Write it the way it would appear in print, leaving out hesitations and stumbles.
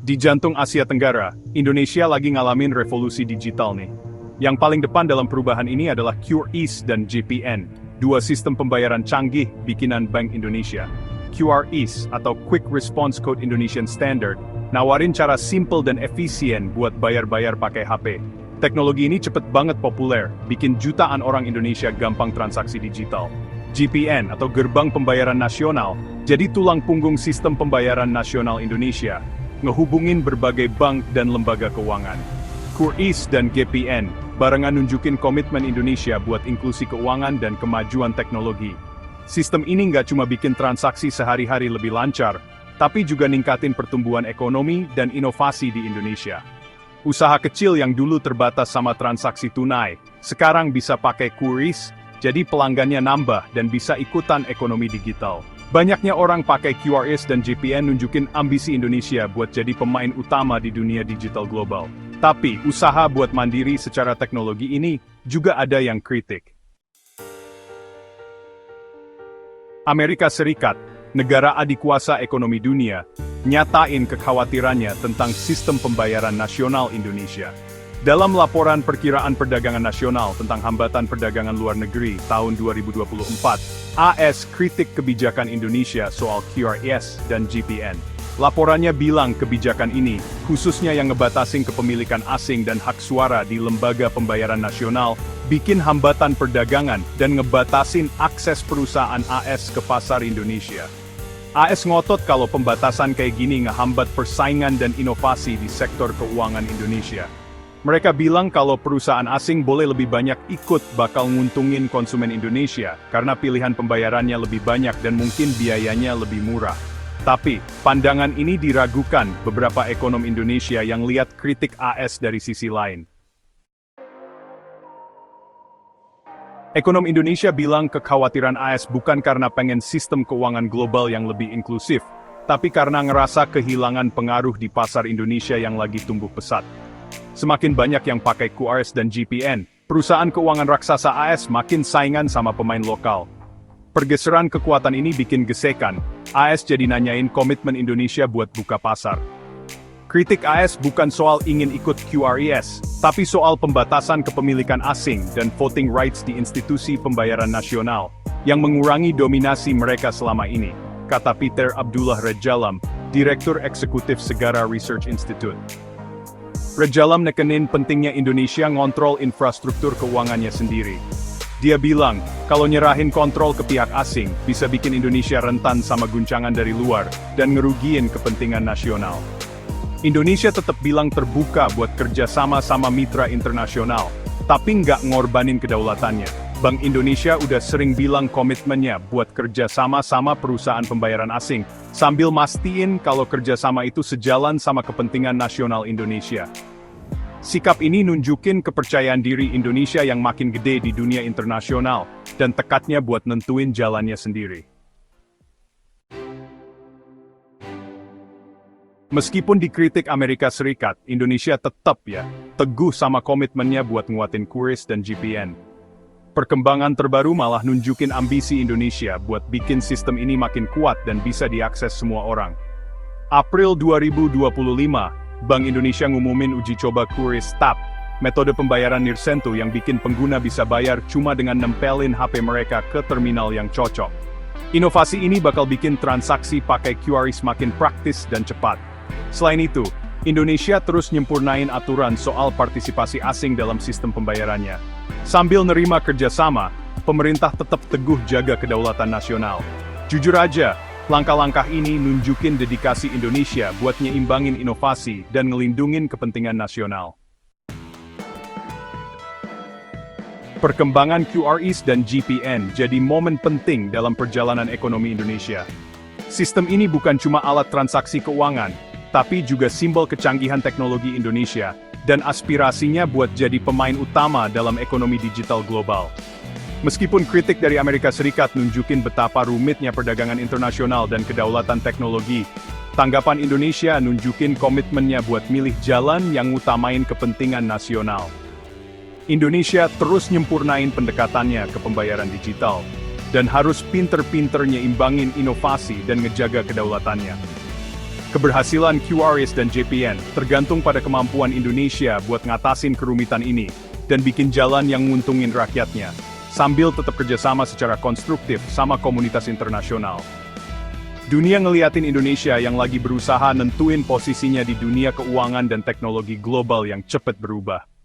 Di jantung Asia Tenggara, Indonesia lagi ngalamin revolusi digital nih. Yang paling depan dalam perubahan ini adalah QRIS dan JPN, dua sistem pembayaran canggih bikinan Bank Indonesia. QRIS atau Quick Response Code Indonesian Standard, nawarin cara simple dan efisien buat bayar-bayar pakai HP. Teknologi ini cepet banget populer, bikin jutaan orang Indonesia gampang transaksi digital. JPN atau Gerbang Pembayaran Nasional, jadi tulang punggung sistem pembayaran nasional Indonesia, ngehubungin berbagai bank dan lembaga keuangan. QRIS dan JPN, barengan nunjukin komitmen Indonesia buat inklusi keuangan dan kemajuan teknologi. Sistem ini nggak cuma bikin transaksi sehari-hari lebih lancar, tapi juga ningkatin pertumbuhan ekonomi dan inovasi di Indonesia. Usaha kecil yang dulu terbatas sama transaksi tunai, sekarang bisa pakai QRIS, jadi pelanggannya nambah dan bisa ikutan ekonomi digital. Banyaknya orang pakai QRIS dan JPN nunjukin ambisi Indonesia buat jadi pemain utama di dunia digital global. Tapi, usaha buat mandiri secara teknologi ini juga ada yang kritik. Amerika Serikat, negara adikuasa ekonomi dunia, nyatain kekhawatirannya tentang sistem pembayaran nasional Indonesia. Dalam laporan Perkiraan Perdagangan Nasional tentang Hambatan Perdagangan Luar Negeri tahun 2024, AS kritik kebijakan Indonesia soal QRIS dan JPN. Laporannya bilang kebijakan ini, khususnya yang ngebatasin kepemilikan asing dan hak suara di lembaga pembayaran nasional, bikin hambatan perdagangan dan ngebatasin akses perusahaan AS ke pasar Indonesia. AS ngotot kalau pembatasan kayak gini ngehambat persaingan dan inovasi di sektor keuangan Indonesia. Mereka bilang kalau perusahaan asing boleh lebih banyak ikut bakal nguntungin konsumen Indonesia karena pilihan pembayarannya lebih banyak dan mungkin biayanya lebih murah. Tapi, pandangan ini diragukan beberapa ekonom Indonesia yang lihat kritik AS dari sisi lain. Ekonom Indonesia bilang kekhawatiran AS bukan karena pengen sistem keuangan global yang lebih inklusif, tapi karena ngerasa kehilangan pengaruh di pasar Indonesia yang lagi tumbuh pesat. Semakin banyak yang pakai QRIS dan JPN, perusahaan keuangan raksasa AS makin saingan sama pemain lokal. Pergeseran kekuatan ini bikin gesekan, AS jadi nanyain komitmen Indonesia buat buka pasar. Kritik AS bukan soal ingin ikut QRIS, tapi soal pembatasan kepemilikan asing dan voting rights di institusi pembayaran nasional, yang mengurangi dominasi mereka selama ini, kata Peter Abdullah Rejalam, Direktur Eksekutif Segara Research Institute. Rejalam nekenin pentingnya Indonesia ngontrol infrastruktur keuangannya sendiri. Dia bilang, kalau nyerahin kontrol ke pihak asing, bisa bikin Indonesia rentan sama guncangan dari luar, dan ngerugiin kepentingan nasional. Indonesia tetap bilang terbuka buat kerja sama mitra internasional, tapi nggak ngorbanin kedaulatannya. Bank Indonesia udah sering bilang komitmennya buat kerja sama perusahaan pembayaran asing, sambil mastiin kalau kerjasama itu sejalan sama kepentingan nasional Indonesia. Sikap ini nunjukin kepercayaan diri Indonesia yang makin gede di dunia internasional, dan tekadnya buat nentuin jalannya sendiri. Meskipun dikritik Amerika Serikat, Indonesia tetap teguh sama komitmennya buat nguatin QRIS dan JPN. Perkembangan terbaru malah nunjukin ambisi Indonesia buat bikin sistem ini makin kuat dan bisa diakses semua orang. April 2025, Bank Indonesia ngumumin uji coba QRIS TAP, metode pembayaran nirsentuh yang bikin pengguna bisa bayar cuma dengan nempelin HP mereka ke terminal yang cocok. Inovasi ini bakal bikin transaksi pakai QRIS makin praktis dan cepat. Selain itu, Indonesia terus nyempurnain aturan soal partisipasi asing dalam sistem pembayarannya. Sambil nerima kerjasama, pemerintah tetap teguh jaga kedaulatan nasional. Jujur aja, langkah-langkah ini nunjukin dedikasi Indonesia buat nyeimbangin inovasi dan ngelindungin kepentingan nasional. Perkembangan QRIS dan JPN jadi momen penting dalam perjalanan ekonomi Indonesia. Sistem ini bukan cuma alat transaksi keuangan, tapi juga simbol kecanggihan teknologi Indonesia, dan aspirasinya buat jadi pemain utama dalam ekonomi digital global. Meskipun kritik dari Amerika Serikat nunjukin betapa rumitnya perdagangan internasional dan kedaulatan teknologi, tanggapan Indonesia nunjukin komitmennya buat milih jalan yang ngutamain kepentingan nasional. Indonesia terus nyempurnain pendekatannya ke pembayaran digital, dan harus pinter-pinter nyimbangin inovasi dan ngejaga kedaulatannya. Keberhasilan QRIS dan JPN tergantung pada kemampuan Indonesia buat ngatasin kerumitan ini, dan bikin jalan yang nguntungin rakyatnya, sambil tetap kerjasama secara konstruktif sama komunitas internasional. Dunia ngeliatin Indonesia yang lagi berusaha nentuin posisinya di dunia keuangan dan teknologi global yang cepat berubah.